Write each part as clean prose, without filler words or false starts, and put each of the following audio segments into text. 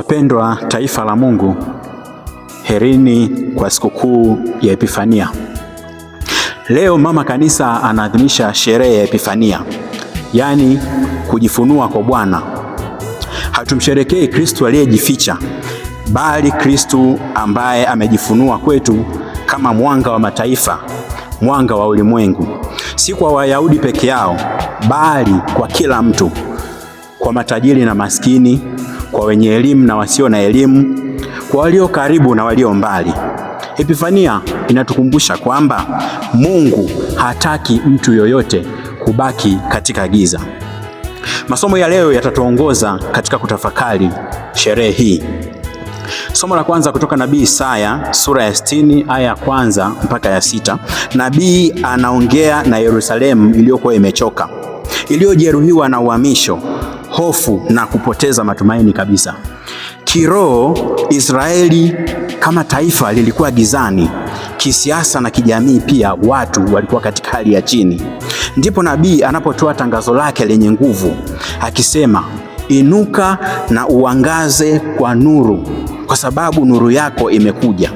Wapendwa taifa la Mungu, herini kwa sikukuu ya Epifania. Leo mama kanisa anaadhimisha sherehe ya Epifania, yaani kujifunua kwa Bwana. Hatumsherekei Kristo aliyejificha, bali Kristo ambaye amejifunua kwetu kama mwanga wa mataifa, mwanga wa ulimwengu, si kwa Wayahudi peke yao, bali kwa kila mtu, kwa matajiri na maskini, kwa wenye elimu na wasio na elimu, kwa walio karibu na walio mbali. Epifania inatukumbusha kwamba Mungu hataki mtu yoyote kubaki katika giza. Masomo ya leo yatatuongoza katika kutafakari sherehe hii. Somo la kwanza kutoka nabii Isaya sura ya 60 aya ya kwanza mpaka ya 6. Nabii anaongea na Yerusalemu iliyokuwa imechoka, iliyojeruhiwa na uhamisho, hofu na kupoteza matumaini kabisa. Kiroho, Israeli kama taifa lilikuwa gizani. Kisiasa na kijamii pia watu walikuwa katika hali ya chini. Ndipo nabii anapotoa tangazo lake lenye nguvu akisema, inuka na uangaze kwa nuru, kwa sababu nuru yako imekuja.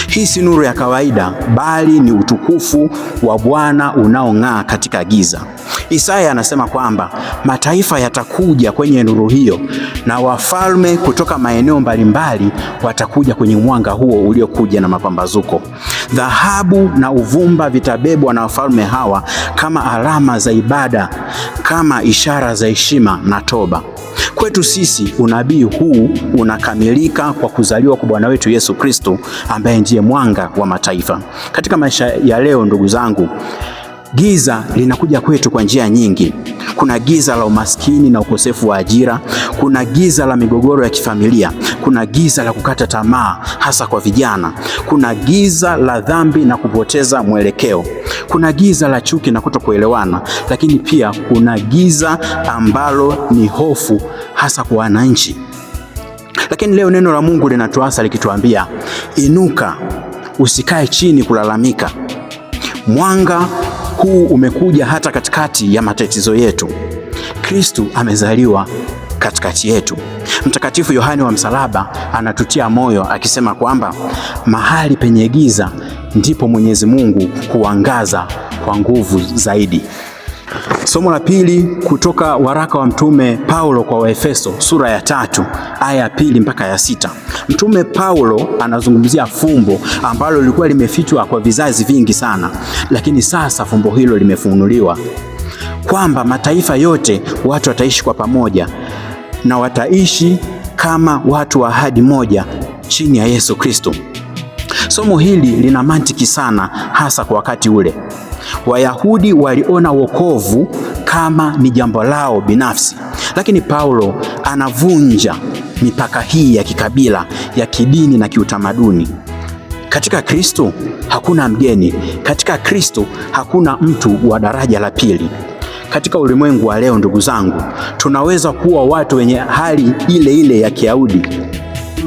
Hii si nuru ya kawaida, bali ni utukufu wa Bwana unaong'aa katika giza. Isaya anasema kwamba mataifa yatakuja kwenye nuru hiyo, na wafalme kutoka maeneo mbalimbali watakuja kwenye mwanga huo uliokuja na mapambazuko. Dhahabu na uvumba vitabebwa na wafalme hawa kama alama za ibada, kama ishara za heshima na toba. Kwetu sisi unabii huu unakamilika kwa kuzaliwa kwa Bwana wetu Yesu Kristo, ambaye ndiye mwanga wa mataifa. Katika maisha ya leo, ndugu zangu, giza linakuja kwetu kwa njia nyingi. Kuna giza la umaskini na ukosefu wa ajira, kuna giza la migogoro ya kifamilia, kuna giza la kukata tamaa hasa kwa vijana, kuna giza la dhambi na kupoteza mwelekeo, kuna giza la chuki na kutokuelewana, lakini pia kuna giza ambalo ni hofu hasa kwa wananchi. Lakini leo neno la Mungu linatuasa likituambia, inuka, usikae chini kulalamika. Mwanga huu umekuja hata katikati ya matatizo yetu. Kristo amezaliwa katikati yetu. Mtakatifu Yohane wa Msalaba anatutia moyo akisema kwamba mahali penye giza ndipo Mwenyezi Mungu huangaza kwa nguvu zaidi. Somo la pili kutoka waraka wa Mtume Paulo kwa Waefeso sura ya 3 aya ya 2 mpaka ya 6. Mtume Paulo anazungumzia fumbo ambalo lilikuwa limefichwa kwa vizazi vingi sana, lakini sasa fumbo hilo limefunuliwa, kwamba mataifa yote watu wataishi kwa pamoja na wataishi kama watu wa ahadi moja chini ya Yesu Kristo. Somo hili lina mantiki sana, hasa kwa wakati ule. Wayahudi waliona wokovu kama ni jambo lao binafsi, lakini Paulo anavunja mipaka hii ya kikabila, ya kidini na kiutamaduni. Katika Kristo hakuna mgeni, katika Kristo hakuna mtu wa daraja la pili. Katika ulimwengu wa leo, ndugu zangu, tunaweza kuwa watu wenye hali ile ile ya Kiyahudi,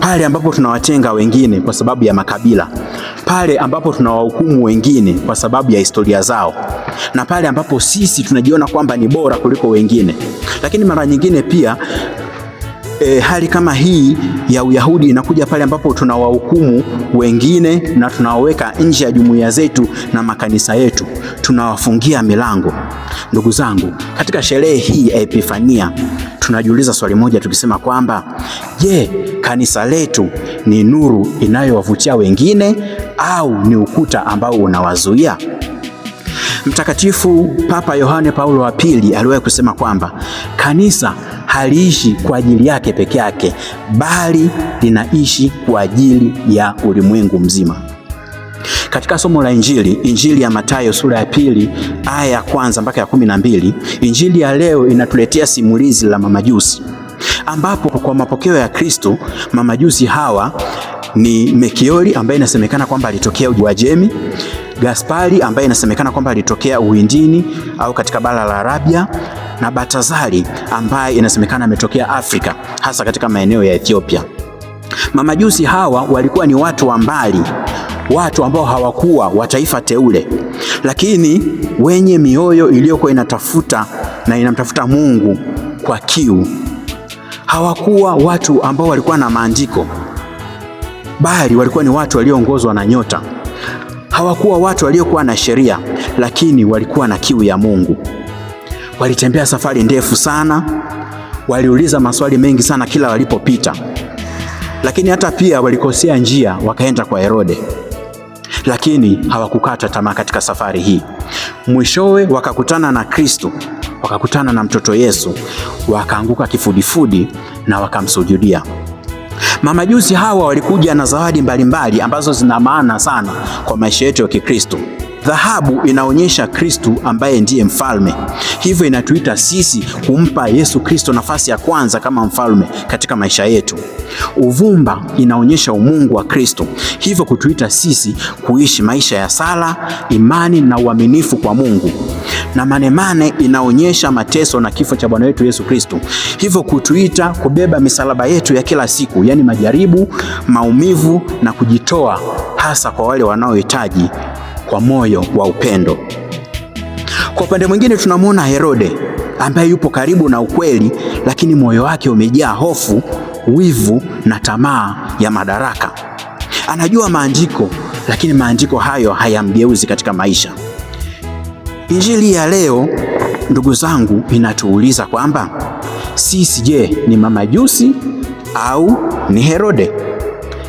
pale ambapo tunawatenga wengine kwa sababu ya makabila, pale ambapo tunawahukumu wengine kwa sababu ya historia zao, na pale ambapo sisi tunajiona kwamba ni bora kuliko wengine. Lakini mara nyingine pia hali kama hii ya Uyahudi inakuja pale ambapo tunawahukumu wengine na tunawaweka nje ya jumuiya zetu na makanisa yetu, tunawafungia milango. Ndugu zangu, katika sherehe hii ya Epifania tunajiuliza swali moja tukisema kwamba, je, kanisa letu ni nuru inayowavutia wengine au ni ukuta ambao unawazuia? Mtakatifu Papa Yohane Paulo wa pili aliwahi kusema kwamba kanisa haliishi kwa ajili yake peke yake, bali linaishi kwa ajili ya ulimwengu mzima. Katika somo la Injili ya Mathayo sura ya 2 aya ya 1 mpaka ya 12, Injili ya leo inatuletea simulizi la mamajusi, ambapo kwa mapokeo ya Kristo mamajusi hawa ni Mekioli ambaye inasemekana kwamba alitokea Uajemi, Gaspari ambaye inasemekana kwamba alitokea Uhindini au katika bara la Arabia, na Batazari ambaye inasemekana ametokea Afrika, hasa katika maeneo ya Ethiopia. Mamajusi hawa walikuwa ni watu wa mbali, watu ambao hawakuwa wa taifa teule, lakini wenye mioyo iliyokuwa inatafuta na inamtafuta Mungu kwa kiu. hawakuwa watu ambao walikuwa na maandiko, bali walikuwa ni watu walioongozwa na nyota. Hawakuwa watu waliokuwa na sheria, lakini walikuwa na kiu ya Mungu. Walitembea safari ndefu sana, waliuliza maswali mengi sana kila walipopita, lakini hata pia walikosea njia wakaenda kwa Herode, lakini hawakukata tamaa katika safari hii. Mwishowe wakakutana na Kristo, wakakutana na mtoto Yesu, wakaanguka kifudifudi na wakamsujudia. Mamajusi hawa walikuja na zawadi mbalimbali ambazo zina maana sana kwa maisha yetu ya Kikristo. Dhahabu inaonyesha Kristo ambaye ndiye mfalme, hivyo inatuita sisi kumpa Yesu Kristo nafasi ya kwanza kama mfalme katika maisha yetu. Uvumba inaonyesha umungu wa Kristo, hivyo kutuita sisi kuishi maisha ya sala, imani na uaminifu kwa Mungu. Na manemane inaonyesha mateso na kifo cha Bwana wetu Yesu Kristo, hivyo kutuita kubeba misalaba yetu ya kila siku, yani majaribu, maumivu na kujitoa, hasa kwa wale wanaohitaji kwa moyo wa upendo. Kwa upande mwingine tunamwona Herode ambaye yupo karibu na ukweli, lakini moyo wake umejaa hofu, wivu na tamaa ya madaraka. Anajua maandiko, lakini maandiko hayo hayamgeuzi katika maisha. Injili ya leo, ndugu zangu, inatuuliza kwamba sisi, je, ni mamajusi au ni Herode?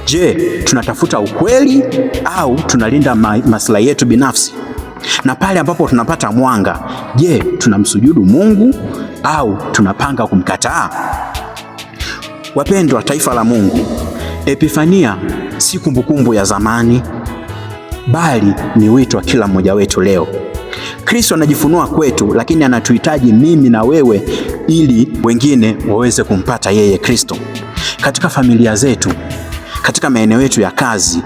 Je, tunatafuta ukweli au tunalinda maslahi yetu binafsi? Na pale ambapo tunapata mwanga, je, tunamsujudu Mungu au tunapanga kumkataa? Wapendwa taifa la Mungu, Epifania si kumbukumbu ya zamani, bali ni wito wa kila mmoja wetu leo. Kristo anajifunua kwetu, lakini anatuhitaji mimi na wewe ili wengine waweze kumpata yeye Kristo. Katika familia zetu, katika maeneo yetu ya kazi,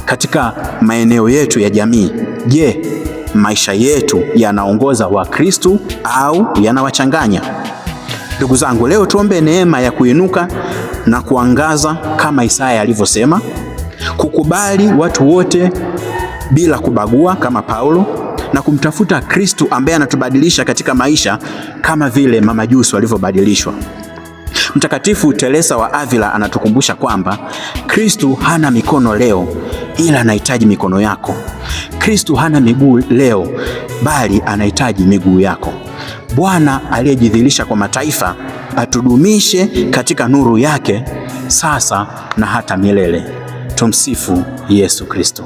katika maeneo yetu ya jamii, je, maisha yetu yanaongoza wa Kristo au yanawachanganya? Ndugu zangu, leo tuombe neema ya kuinuka na kuangaza kama Isaya alivyosema, kukubali watu wote bila kubagua kama Paulo, na kumtafuta Kristo ambaye anatubadilisha katika maisha kama vile mamajusi walivyobadilishwa. Mtakatifu Teresa wa Avila anatukumbusha kwamba Kristo hana mikono leo, ila anahitaji mikono yako. Kristo hana miguu leo, bali anahitaji miguu yako. Bwana aliyejidhihirisha kwa mataifa atudumishe katika nuru yake sasa na hata milele. Tumsifu Yesu Kristo.